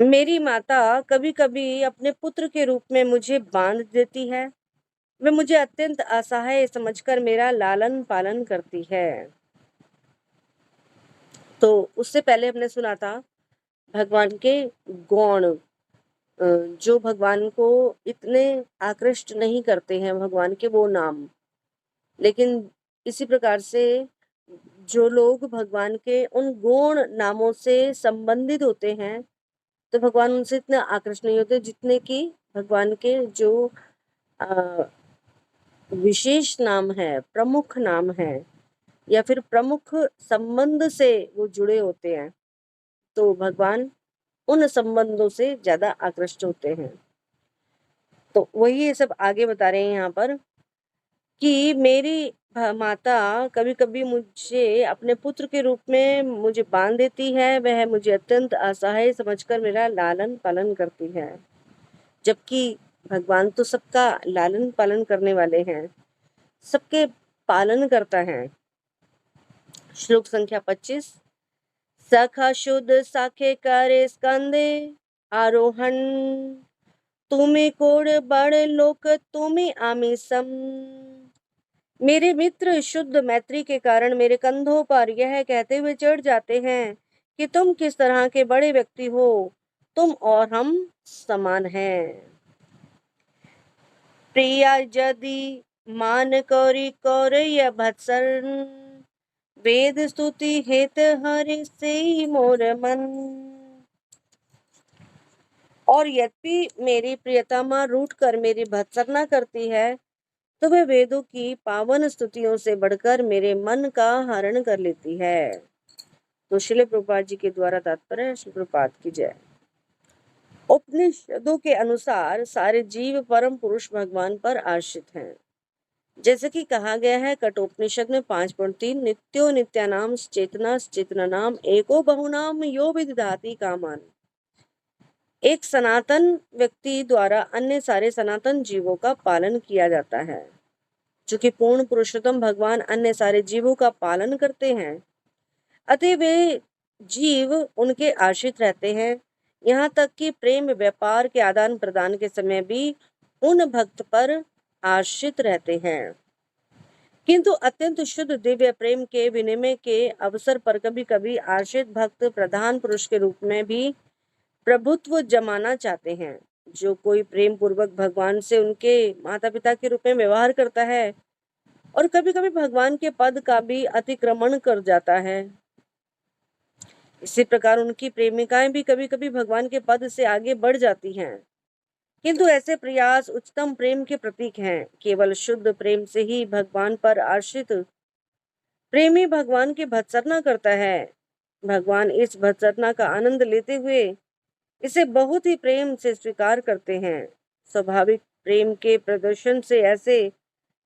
मेरी माता कभी-कभी अपने पुत्र के रूप में मुझे बांध देती है। वे मुझे अत्यंत असहाय समझकर मेरा लालन-पालन करती है। तो उससे पहले हमने सुना था भगवान के गौण, जो भगवान को इतने आकृष्ट नहीं करते हैं, भगवान के वो नाम। लेकिन इसी प्रकार से जो लोग भगवान के उन गौण नामों से संबंधित होते हैं, तो भगवान उनसे इतना आकृष्ट नहीं होते जितने कि भगवान के जो अ, विशेष नाम है, प्रमुख नाम है या फिर प्रमुख संबंध से वो जुड़े होते हैं, तो भगवान उन संबंधों से ज़्यादा आकृष्ट होते हैं। तो वही ये सब आगे बता रहे हैं यहाँ पर कि मेरी माता कभी-कभी मुझे अपने पुत्र के रूप में मुझे बाँध देती है, वह मुझे अत्यंत असहाय समझकर मेरा लालन-पालन करती है। जबकि भगवान तो सबका लालन-पालन करने वाले हैं, सबके पालन करता है। श्लोक संख्या 25। सखा शुद्ध साखे करे स्कंदे आरोहण, तुमी कोड बड़ लोक तुमी आमी सम। मेरे मित्र शुद्ध मैत्री के कारण मेरे कंधों पर यह कहते हुए चढ़ जाते हैं कि तुम किस तरह के बड़े व्यक्ति हो, तुम और हम समान हैं। प्रिया यदि मान कौरी कौरय भत्सर, वेद स्तुति हेत हरि से मोर मन। और यद्यपि मेरी प्रियतमा रूठ कर मेरी भत्सना करती है, तो वह वेदों की पावन स्तुतियों से बढ़कर मेरे मन का हरण कर लेती है। तो श्रील प्रभुपाद जी के द्वारा तात्पर्य है। श्री प्रभुपाद की जय। उपनिषदों के अनुसार सारे जीव परम पुरुष भगवान पर आश्रित हैं। जैसे कि कहा गया है कठोपनिषद में 5.3, नित्यो नित्यानाम चेतना चेतनानाम एको बहुनाम यो विदधाति कामान। एक सनातन व्यक्ति द्वारा अन्य सारे सनातन जीवों का पालन किया जाता है। चूंकि पूर्ण पुरुषोत्तम भगवान अन्य सारे जीवों का पालन करते हैं, अतः वे जीव उनके आश्रित रहते हैं। यहाँ तक कि प्रेम व्यापार के आदान प्रदान के समय भी उन भक्त पर आश्रित रहते हैं। किंतु अत्यंत शुद्ध दिव्य प्रेम के विनिमय के अवसर पर कभी कभी आश्रित भक्त प्रधान पुरुष के रूप में भी प्रभुत्व जमाना चाहते हैं। जो कोई प्रेम पूर्वक भगवान से उनके माता पिता के रूप में व्यवहार करता है और कभी कभी भगवान के पद का भी अतिक्रमण कर जाता है, इसी प्रकार उनकी प्रेमिकाएं भी कभी कभी भगवान के पद से आगे बढ़ जाती हैं। किंतु ऐसे प्रयास उच्चतम प्रेम के प्रतीक हैं। केवल शुद्ध प्रेम से ही भगवान पर आश्रित प्रेमी भगवान की भत्सना करता है। भगवान इस भत्सना का आनंद लेते हुए इसे बहुत ही प्रेम से स्वीकार करते हैं। स्वाभाविक प्रेम के प्रदर्शन से ऐसे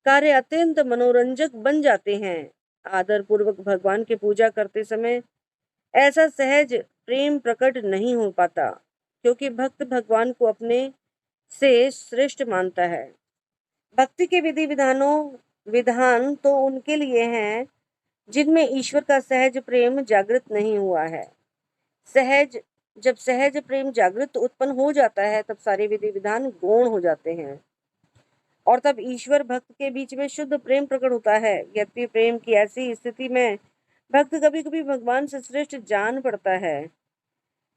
कार्य अत्यंत मनोरंजक बन जाते हैं। आदर पूर्वक भगवान की पूजा करते समय ऐसा सहज प्रेम प्रकट नहीं हो पाता, क्योंकि भक्त भगवान को अपने से श्रेष्ठ मानता है। भक्ति के विधान तो उनके लिए हैं जिनमें ईश्वर का सहज प्रेम जागृत नहीं हुआ है। जब सहज प्रेम जागृत उत्पन्न हो जाता है, तब सारे विधि विधान गौण हो जाते हैं और तब ईश्वर भक्त के बीच में शुद्ध प्रेम प्रकट होता है। यद्यपि प्रेम की ऐसी स्थिति में भक्त कभी कभी भगवान से श्रेष्ठ जान पड़ता है,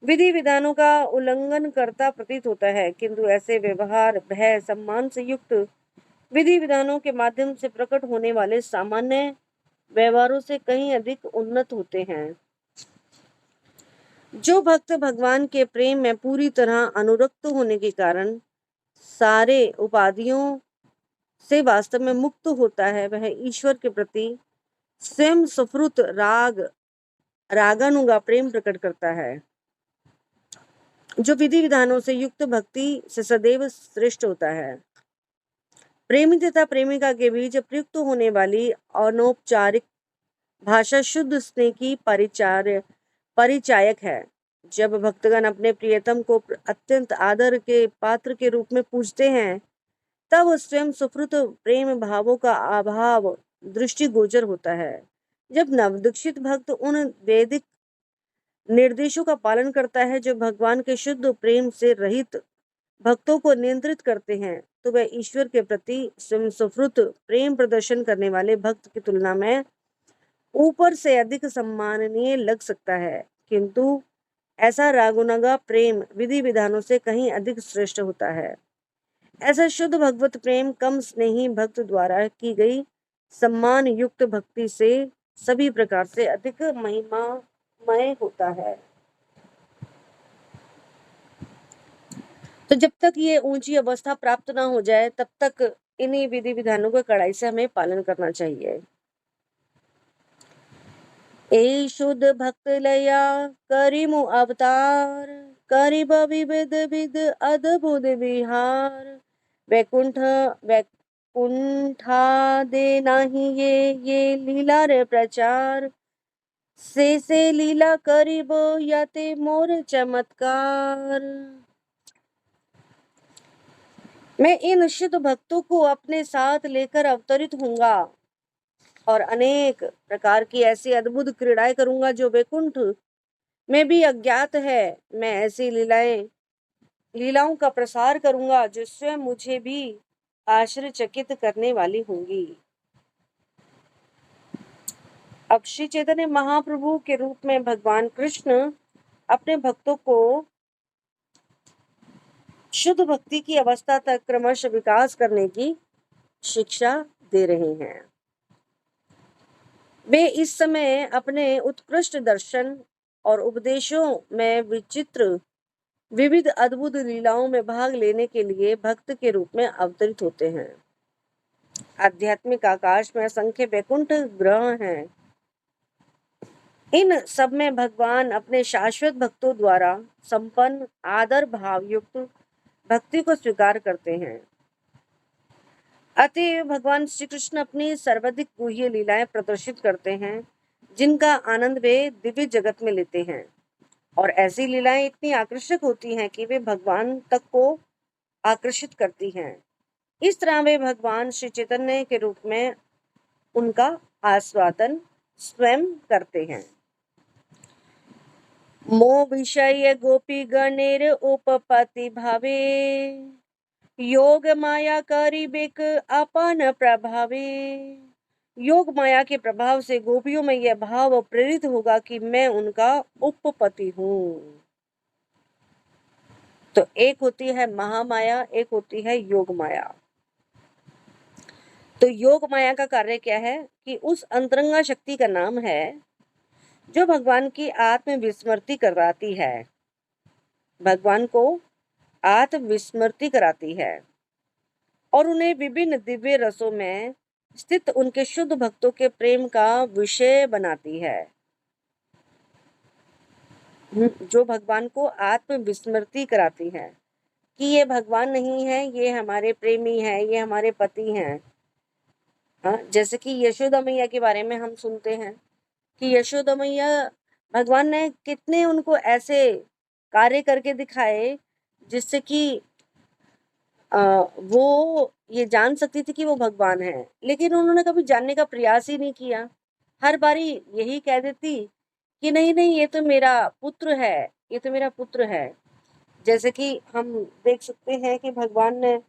विधि विधानों का उल्लंघन करता प्रतीत होता है, किंतु ऐसे व्यवहार भय सम्मान से युक्त विधि विधानों के माध्यम से प्रकट होने वाले सामान्य व्यवहारों से कहीं अधिक उन्नत होते हैं। जो भक्त भगवान के प्रेम में पूरी तरह अनुरक्त होने के कारण सारे उपाधियों से वास्तव में मुक्त होता है, वह ईश्वर के प्रति स्वयं सुफ्रुत रागानुगा प्रेम प्रकट करता है, जो विधि विधानों से युक्त भक्ति से सदैव श्रेष्ठ होता है। प्रेमी तथा प्रेमिका के बीच प्रयुक्त होने वाली अनौपचारिक भाषा शुद्ध स्नेह की परिचायक है। जब भक्तगण अपने प्रियतम को अत्यंत आदर के पात्र के रूप में पूजते हैं, तब स्वयं सुफ्रुत प्रेम भावों का अभाव दृष्टिगोचर होता है। जब नवदीक्षित भक्त उन वैदिक निर्देशों का पालन करता है, जो भगवान के शुद्ध प्रेम से रहित भक्तों को नियंत्रित करते हैं, तो वह ईश्वर के प्रति स्वयंस्फूर्त प्रेम प्रदर्शन करने वाले भक्त की तुलना में ऊपर से अधिक सम्माननीय लग सकता है, किंतु ऐसा रागुनगा प्रेम विधि विधानों से कहीं अधिक श्रेष्ठ होता है। ऐसा शुद्ध भगवत प्रेम कम स्नेही भक्त द्वारा की गई सम्मान युक्त भक्ति से सभी प्रकार से अधिक महिमामय होता है। तो जब तक ये ऊंची अवस्था प्राप्त ना हो जाए, तब तक इन्हीं विधि विधानों का कड़ाई से हमें पालन करना चाहिए। ए शुद्ध भक्त लया करिमु अवतार, करिब विविध विध अद्भुत विहार, वैकुंठा दे नाही ये लीला रे प्रचार, से लीला करिब यते मोर चमत्कार। मैं इन शुद्ध भक्तों को अपने साथ लेकर अवतरित होऊंगा और अनेक प्रकार की ऐसी अद्भुत क्रीड़ाएं करूंगा जो वैकुंठ में भी अज्ञात है। मैं ऐसी लीलाओं का प्रसार करूंगा जो स्वयं मुझे भी आश्चर्यचकित करने वाली होंगी। अब श्री चैतन्य महाप्रभु के रूप में भगवान कृष्ण अपने भक्तों को शुद्ध भक्ति की अवस्था तक क्रमश विकास करने की शिक्षा दे रहे हैं। वे इस समय अपने उत्कृष्ट दर्शन और उपदेशों में विविध अद्भुत लीलाओं में भाग लेने के लिए भक्त के रूप में अवतरित होते हैं। आध्यात्मिक आकाश में असंख्य वैकुंठ ग्रह हैं। इन सब में भगवान अपने शाश्वत भक्तों द्वारा संपन्न आदर भाव युक्त भक्ति को स्वीकार करते हैं। अतः भगवान श्री कृष्ण अपनी सर्वाधिक गुह्य लीलाएं प्रदर्शित करते हैं, जिनका आनंद वे दिव्य जगत में लेते हैं, और ऐसी लीलाएं इतनी आकर्षक होती हैं कि वे भगवान तक को आकर्षित करती हैं। इस तरह वे भगवान श्री चैतन्य के रूप में उनका आस्वादन स्वयं करते हैं। मो विषय गोपी गणेर उपपति भावे, योग माया करिबेक अपन प्रभावे। योग माया के प्रभाव से गोपियों में यह भाव प्रेरित होगा कि मैं उनका उपपति हूँ। तो एक होती है महामाया, एक होती है योग माया। तो योग माया का कार्य क्या है कि उस अंतरंगा शक्ति का नाम है जो भगवान की आत्म विस्मृति कराती है, भगवान को आत्म विस्मृति कराती है और उन्हें विभिन्न दिव्य रसों में स्थित उनके शुद्ध भक्तों के प्रेम का विषय बनाती है। जो भगवान को आत्म विस्मृति कराती है कि ये भगवान नहीं है, ये हमारे प्रेमी है, ये हमारे पति हैं। जैसे कि यशोदा मैया के बारे में हम सुनते हैं कि यशोदा मैया, भगवान ने कितने उनको ऐसे कार्य करके दिखाए जिससे कि वो ये जान सकती थी कि वो भगवान है, लेकिन उन्होंने कभी जानने का प्रयास ही नहीं किया। हर बारी यही कह देती कि नहीं नहीं, ये तो मेरा पुत्र है, ये तो मेरा पुत्र है। जैसे कि हम देख सकते हैं कि भगवान ने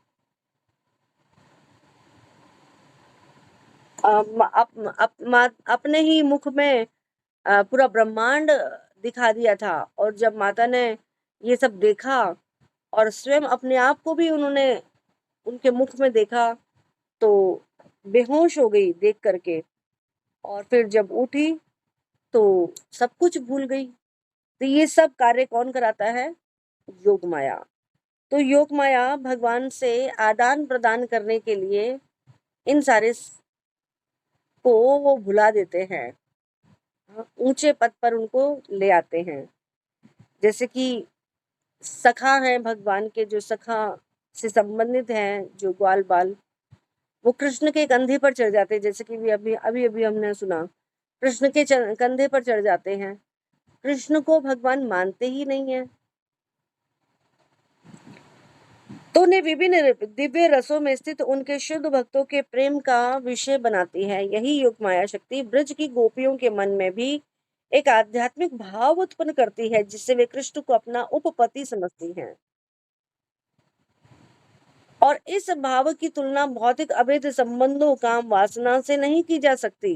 अपने ही मुख में पूरा ब्रह्मांड दिखा दिया था, और जब माता ने ये सब देखा और स्वयं अपने आप को भी उन्होंने उनके मुख में देखा तो बेहोश हो गई देख करके, और फिर जब उठी तो सब कुछ भूल गई। तो ये सब कार्य कौन कराता है? योग माया। तो योग माया भगवान से आदान प्रदान करने के लिए इन सारे को वो भुला देते हैं, ऊंचे पद पर उनको ले आते हैं। जैसे कि सखा है भगवान के, जो सखा से संबंधित हैं, जो ग्वाल बाल, वो कृष्ण के कंधे पर चढ़ जाते हैं। जैसे कि अभी अभी हमने सुना, कृष्ण के कंधे पर चढ़ जाते हैं। कृष्ण को भगवान मानते ही नहीं है, तो उन्हें विभिन्न दिव्य रसों में स्थित उनके शुद्ध भक्तों के प्रेम का विषय बनाती है। यही योग माया शक्ति ब्रज की गोपियों के मन में भी एक आध्यात्मिक भाव उत्पन्न करती है जिससे वे कृष्ण को अपना उपपति समझती हैं। और इस भाव की तुलना भौतिक अवैध संबंधों, काम वासना से नहीं की जा सकती।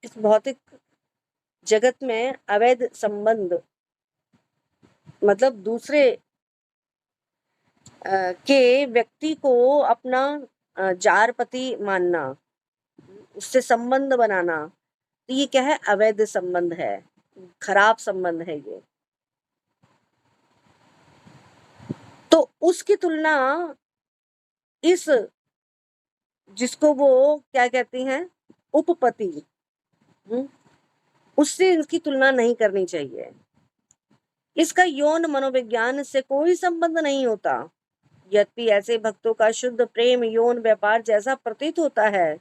इस भौतिक जगत में अवैध संबंध मतलब दूसरे के व्यक्ति को अपना जारपति मानना, उससे संबंध बनाना, तो ये क्या है? अवैध संबंध है, खराब संबंध है ये। तो उसकी तुलना इस जिसको वो क्या कहती हैं, उपपति, उससे इसकी तुलना नहीं करनी चाहिए। इसका यौन मनोविज्ञान से कोई संबंध नहीं होता। यद्यपि ऐसे भक्तों का शुद्ध प्रेम यौन व्यापार जैसा प्रतीत होता है,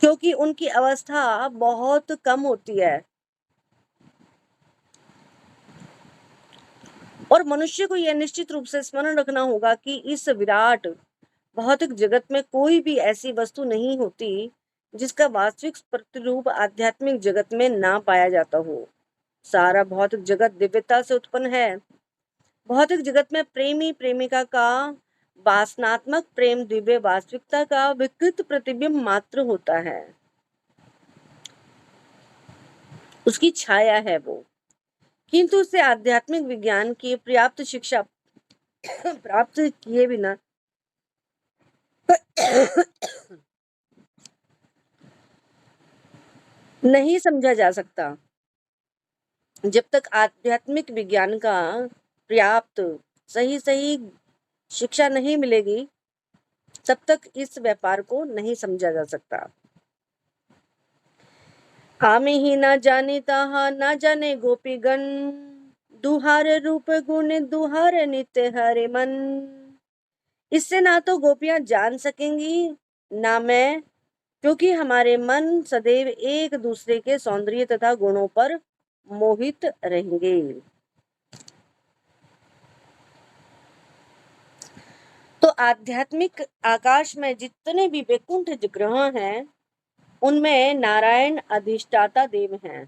क्योंकि उनकी अवस्था बहुत कम होती है और मनुष्य को यह निश्चित रूप से स्मरण रखना होगा कि इस विराट भौतिक जगत में कोई भी ऐसी वस्तु नहीं होती जिसका वास्तविक प्रतिरूप आध्यात्मिक जगत में ना पाया जाता हो। सारा भौतिक जगत दिव्यता से उत्पन्न है। भौतिक जगत में प्रेमी प्रेमिका का वासनात्मक प्रेम दिव्य वास्तविकता का विकृत प्रतिबिंब मात्र होता है, उसकी छाया है वो। किंतु उसे आध्यात्मिक विज्ञान की पर्याप्त शिक्षा प्राप्त किए बिना नहीं समझा जा सकता। जब तक आध्यात्मिक विज्ञान का पर्याप्त सही सही शिक्षा नहीं मिलेगी, तब तक इस व्यापार को नहीं समझा जा सकता। हामी ही ना जाने ताहा ना जाने गोपीगण, दुहार रूप गुण दुहार नित्य हरे मन। इससे ना तो गोपियां जान सकेंगी ना मैं, क्योंकि हमारे मन सदैव एक दूसरे के सौंदर्य तथा गुणों पर मोहित रहेंगे। तो आध्यात्मिक आकाश में जितने भी वैकुंठ ग्रह हैं, उनमें नारायण अधिष्ठाता देव हैं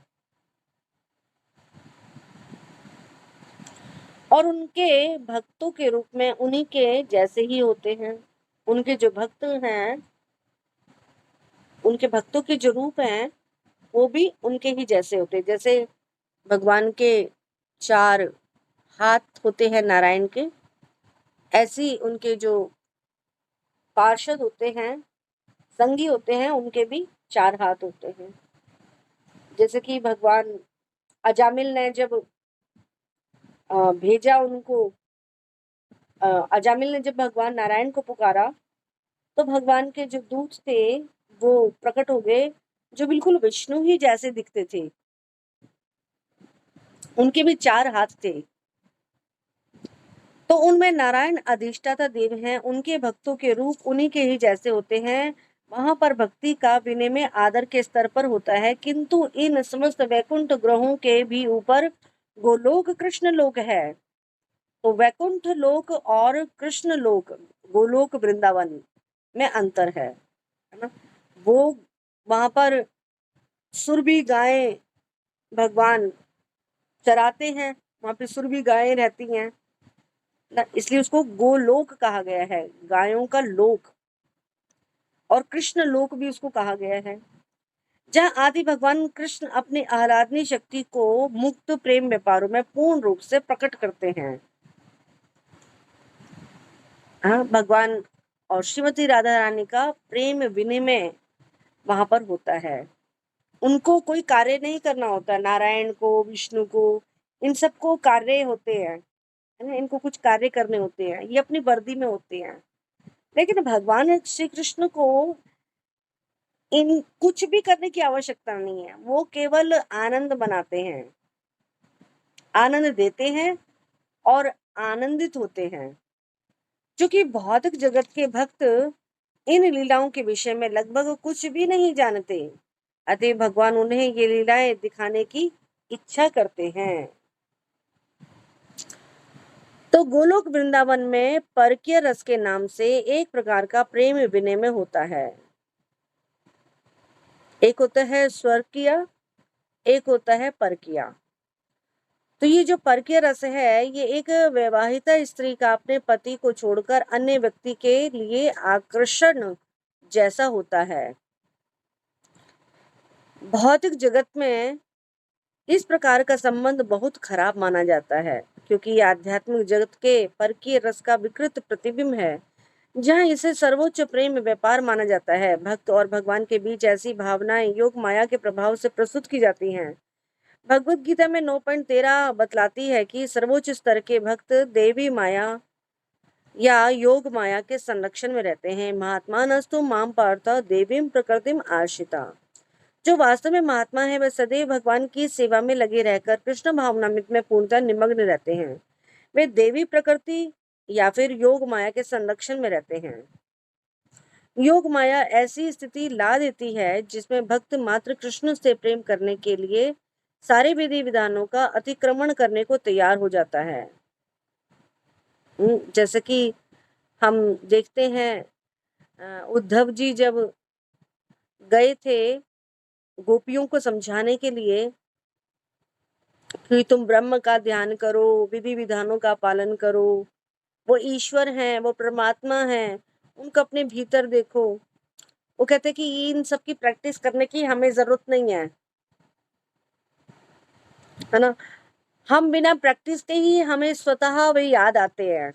और उनके भक्तों के रूप में उन्हीं के जैसे ही होते हैं। उनके जो भक्त हैं, उनके भक्तों के जो रूप हैं, वो भी उनके ही जैसे होते हैं। जैसे भगवान के 4 हाथ होते हैं नारायण के, ऐसे ही उनके जो पार्षद होते हैं, संगी होते हैं, उनके भी 4 हाथ होते हैं। जैसे कि भगवान अजामिल ने जब भेजा उनको, अजामिल ने जब भगवान नारायण को पुकारा, तो भगवान के जो दूत थे वो प्रकट हो गए, जो बिल्कुल विष्णु ही जैसे दिखते थे। उनके भी 4 हाथ थे। तो उनमें नारायण अधिष्ठाता देव हैं, उनके भक्तों के रूप उन्हीं के ही जैसे होते हैं। वहां पर भक्ति का विनिमय आदर के स्तर पर होता है, किंतु इन समस्त वैकुंठ ग्रहों के भी ऊपर गोलोक कृष्ण लोक है। तो वैकुंठ लोक और कृष्ण लोक, गोलोक वृंदावन में अंतर है ना। वो वहां पर सुरभि गायें भगवान चराते हैं, वहां पे सुरभि गायें रहती हैं ना, इसलिए उसको गोलोक कहा गया है, गायों का लोक। और कृष्ण लोक भी उसको कहा गया है, जहाँ आदि भगवान कृष्ण अपनी आराधनी शक्ति को मुक्त प्रेम व्यापारों में पूर्ण रूप से प्रकट करते हैं। हाँ, भगवान और श्रीमती राधा रानी का प्रेम विनिमय वहां पर होता है। उनको कोई कार्य नहीं करना होता, नारायण को, विष्णु को, इन सबको कार्य होते हैं, है ना, इनको कुछ कार्य करने होते हैं, ये अपनी वर्दी में होते हैं। लेकिन भगवान श्री कृष्ण को इन कुछ भी करने की आवश्यकता नहीं है, वो केवल आनंद बनाते हैं, आनंद देते हैं और आनंदित होते हैं। क्योंकि भौतिक जगत के भक्त इन लीलाओं के विषय में लगभग कुछ भी नहीं जानते, अतः भगवान उन्हें ये लीलाएं दिखाने की इच्छा करते हैं। तो गोलोक वृंदावन में परकीय रस के नाम से एक प्रकार का प्रेम विनिमय होता है। एक होता है स्वकीय, एक होता है परकीय। तो ये जो परकीय रस है, ये एक वैवाहिता स्त्री का अपने पति को छोड़कर अन्य व्यक्ति के लिए आकर्षण जैसा होता है। भौतिक जगत में इस प्रकार का संबंध बहुत खराब माना जाता है, क्योंकि ये आध्यात्मिक जगत के परकीय रस का विकृत प्रतिबिंब है, जहाँ इसे सर्वोच्च प्रेम व्यापार माना जाता है। भक्त और भगवान के बीच ऐसी भावनाएं योग माया के प्रभाव से प्रस्तुत की जाती हैं। भगवत गीता में 9.13 बतलाती है कि सर्वोच्च स्तर के भक्त देवी माया या योग माया के संरक्षण में रहते हैं। महात्मा नस्तु माम पार्थ देवीम प्रकृतिम आश्रिता। जो वास्तव में महात्मा है, वह सदैव भगवान की सेवा में लगे रहकर कृष्ण भावनामृत में पूर्णतः निमग्न रहते हैं। वे देवी प्रकृति या फिर योग माया के संरक्षण में रहते हैं। योग माया ऐसी स्थिति ला देती है जिसमें भक्त मात्र कृष्ण से प्रेम करने के लिए सारे विधि विधानों का अतिक्रमण करने को तैयार हो जाता है। जैसे कि हम देखते हैं, उद्धव जी जब गए थे गोपियों को समझाने के लिए कि तुम ब्रह्म का ध्यान करो, विधि विधानों का पालन करो, वो ईश्वर हैं, वो परमात्मा हैं, उनको अपने भीतर देखो। वो कहते कि इन सब की प्रैक्टिस करने की हमें जरूरत नहीं है ना। हम बिना प्रैक्टिस के ही हमें स्वतः वे याद आते हैं।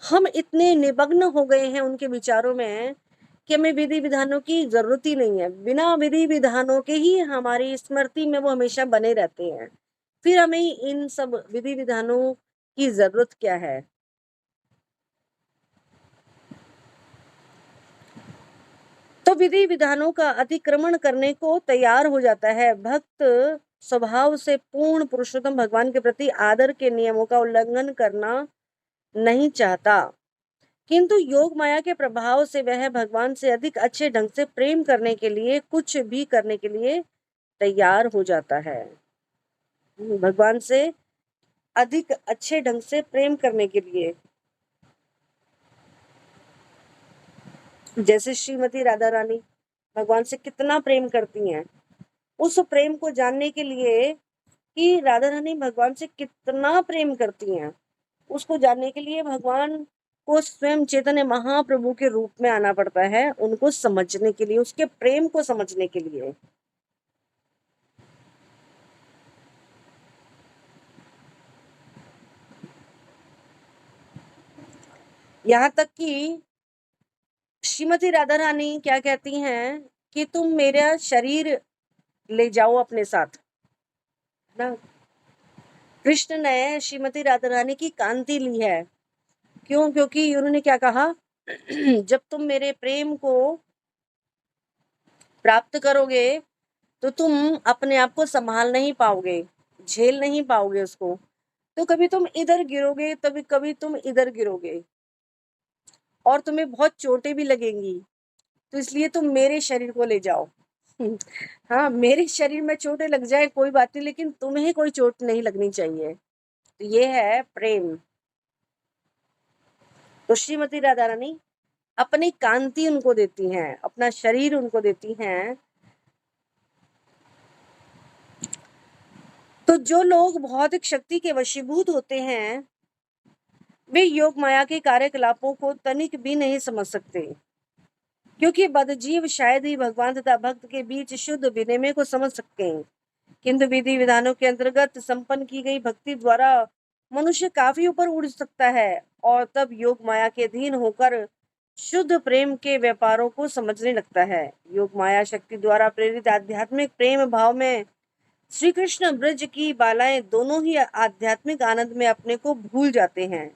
हम इतने निमग्न हो गए हैं उनके विचारों में कि हमें विधि विधानों की जरूरत ही नहीं है। बिना विधि विधानों के ही हमारी स्मृति में वो हमेशा बने रहते हैं। फिर हमें इन सब विधि विधानों की जरूरत क्या है। तो विधि विधानों का अतिक्रमण करने को तैयार हो जाता है। भक्त स्वभाव से पूर्ण पुरुषोत्तम भगवान के प्रति आदर के नियमों का उल्लंघन करना नहीं चाहता, किंतु योग माया के प्रभाव से वह भगवान से अधिक अच्छे ढंग से प्रेम करने के लिए कुछ भी करने के लिए तैयार हो जाता है। भगवान से अधिक अच्छे ढंग से प्रेम करने के लिए, जैसे श्रीमती राधा रानी भगवान से कितना प्रेम करती हैं, उस प्रेम को जानने के लिए कि राधा रानी भगवान से कितना प्रेम करती हैं, उसको जानने के लिए भगवान को स्वयं चैतन्य महाप्रभु के रूप में आना पड़ता है, उनको समझने के लिए, उसके प्रेम को समझने के लिए। यहाँ तक कि श्रीमती राधा रानी क्या कहती हैं कि तुम मेरा शरीर ले जाओ अपने साथ ना। कृष्ण ने श्रीमती राधा रानी की कांति ली है। क्यों? क्योंकि उन्होंने क्या कहा जब तुम मेरे प्रेम को प्राप्त करोगे तो तुम अपने आप को संभाल नहीं पाओगे, झेल नहीं पाओगे उसको, तो कभी तुम इधर गिरोगे, तभी कभी तुम इधर गिरोगे और तुम्हें बहुत चोटें भी लगेंगी। तो इसलिए तुम मेरे शरीर को ले जाओ। हाँ, मेरे शरीर में चोटें लग जाए कोई बात नहीं, लेकिन तुम्हें कोई चोट नहीं लगनी चाहिए। तो ये है प्रेम। तो श्रीमती राधा रानी अपनी कांति उनको देती हैं, अपना शरीर उनको देती हैं। तो जो लोग भौतिक शक्ति के वशीभूत होते हैं, वे योग माया के कार्यकलापों को तनिक भी नहीं समझ सकते, क्योंकि बदजीव शायद ही भगवान तथा भक्त के बीच शुद्ध विनिमय को समझ सकते हैं। किंतु विधि विधानों के अंतर्गत संपन्न की गई भक्ति द्वारा मनुष्य काफी ऊपर उड़ सकता है और तब योग माया के अधीन होकर शुद्ध प्रेम के व्यापारों को समझने लगता है। योग माया शक्ति द्वारा प्रेरित आध्यात्मिक प्रेम भाव में श्री कृष्ण ब्रज की बालाएं दोनों ही आध्यात्मिक आनंद में अपने को भूल जाते हैं।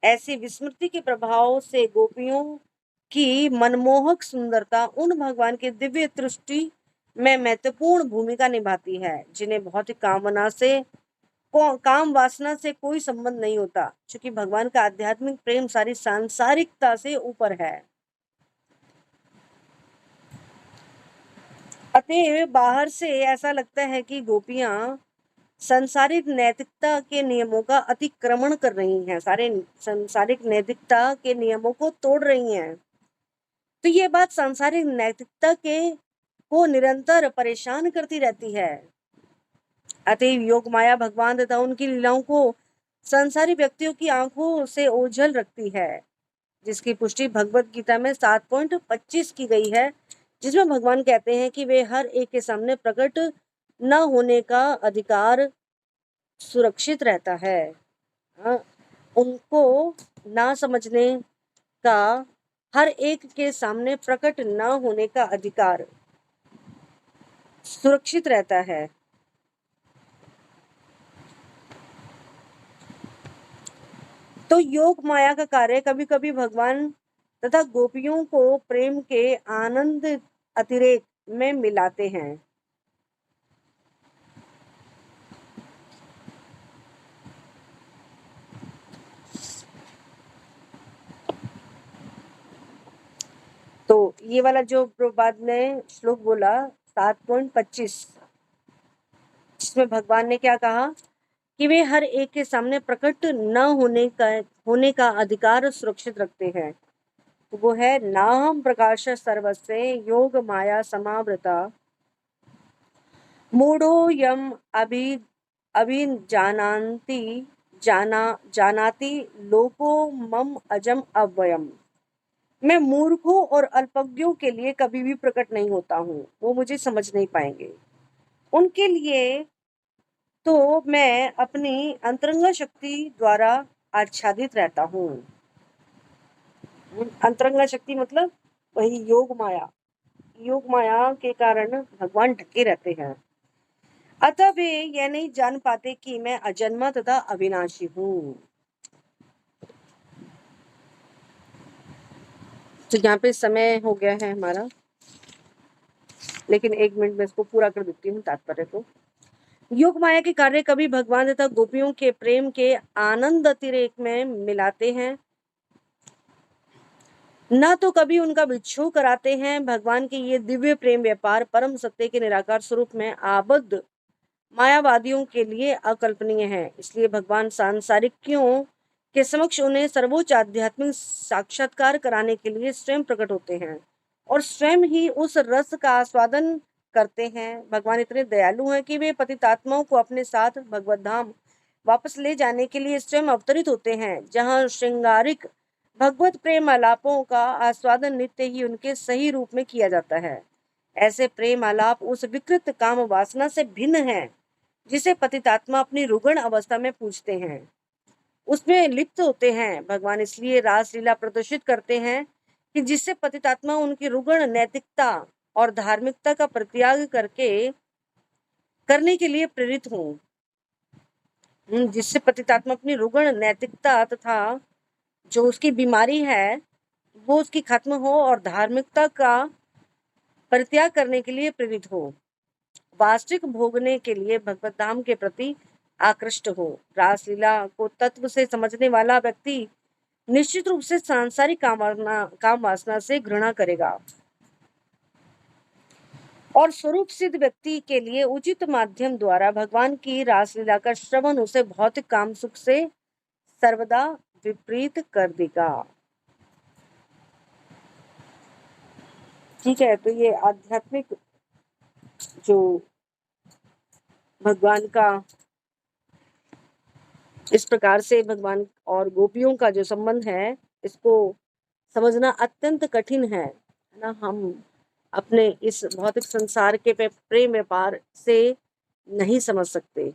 ऐसी विस्मृति के प्रभाव से गोपियों की मनमोहक सुंदरता उन भगवान के दिव्य दृष्टि में महत्वपूर्ण भूमिका निभाती है, जिन्हें भौतिक काम वासना से कोई संबंध नहीं होता, क्योंकि भगवान का आध्यात्मिक प्रेम सारी सांसारिकता से ऊपर है। अतः बाहर से ऐसा लगता है कि गोपियां संसारिक नैतिकता के नियमों का अतिक्रमण कर रही हैं, सारे संसारिक नैतिकता के नियमों को तोड़ रही हैं। तो ये बात सांसारिक नैतिकता के को निरंतर परेशान करती रहती है। अतएव योग माया भगवान तथा उनकी लीलाओं को संसारी व्यक्तियों की आंखों से ओझल रखती है, जिसकी पुष्टि भगवत गीता में 7.25 की गई है, जिसमें भगवान कहते हैं कि वे हर एक के सामने प्रकट न होने का अधिकार सुरक्षित रहता है। उनको ना समझने का, हर एक के सामने प्रकट न होने का अधिकार सुरक्षित रहता है। तो योग माया का कार्य कभी कभी भगवान तथा गोपियों को प्रेम के आनंद अतिरेक में मिलाते हैं। तो ये वाला जो प्रभुपाद ने श्लोक बोला 7.25, जिसमें भगवान ने क्या कहा कि वे हर एक के सामने प्रकट न होने का अधिकार सुरक्षित रखते हैं। तो वो है नाहम प्रकाश सर्वस्य योग माया समावृता मूढ़ो यम जानाति लोको मम अजम अव्ययम। मैं मूर्खों और अल्पज्ञों के लिए कभी भी प्रकट नहीं होता हूँ, वो मुझे समझ नहीं पाएंगे। उनके लिए तो मैं अपनी अंतरंग शक्ति द्वारा आच्छादित रहता हूँ। अंतरंग शक्ति मतलब वही योग माया। योग माया के कारण भगवान ढके रहते हैं। अतः वे यह नहीं जान पाते कि मैं अजन्मा तथा अविनाशी हूँ। तो यहाँ पे समय हो गया है हमारा, लेकिन 1 मिनट में इसको पूरा कर देती हूँ तात्पर्य को। योग माया के कार्य कभी भगवान तथा गोपियों के प्रेम के आनंद अतिरेक में मिलाते हैं, न तो कभी उनका विक्षोभ कराते हैं। भगवान के ये दिव्य प्रेम व्यापार परम सत्य के निराकार स्वरूप में आबद्ध मायावादियों के लिए अकल्पनीय है। इसलिए भगवान सांसारिकियों के समक्ष उन्हें सर्वोच्च आध्यात्मिक साक्षात्कार कराने के लिए स्वयं प्रकट होते हैं और स्वयं ही उस रस का आस्वादन करते हैं। भगवान इतने दयालु हैं कि वे पतितात्माओं को अपने साथ भगवत धाम वापस ले जाने के लिए स्वयं अवतरित होते हैं, जहाँ श्रृंगारिक भगवत प्रेम आलापों का आस्वादन नित्य ही उनके सही रूप में किया जाता है। ऐसे प्रेम आलाप उस विकृत काम वासना से भिन्न है जिसे पतितात्मा अपनी रुग्ण अवस्था में पूजते हैं, उसमें लिप्त होते हैं। भगवान इसलिए रासलीला प्रदर्शित करते हैं कि जिससे पतितात्मा उनकी रुग्ण नैतिकता और धार्मिकता का परित्याग करने के लिए प्रेरित हों। जिससे पतितात्मा अपनी रुग्ण नैतिकता तथा जो उसकी बीमारी है वो उसकी खत्म हो और धार्मिकता का परित्याग करने के लिए प्रेरित हो, वास्तविक भोगने के लिए भगवत धाम के प्रति आकृष्ट हो। रासलीला को तत्व से समझने वाला व्यक्ति निश्चित रूप से सांसारिक काम वासना से घृणा करेगा और स्वरूप सिद्ध व्यक्ति के लिए उचित माध्यम द्वारा भगवान की रासलीला का श्रवण उसे भौतिक काम सुख से सर्वदा विपरीत कर देगा। ठीक है, तो ये आध्यात्मिक जो भगवान का इस प्रकार से भगवान और गोपियों का जो संबंध है, इसको समझना अत्यंत कठिन है ना। हम अपने इस भौतिक संसार के प्रेम व्यापार से नहीं समझ सकते।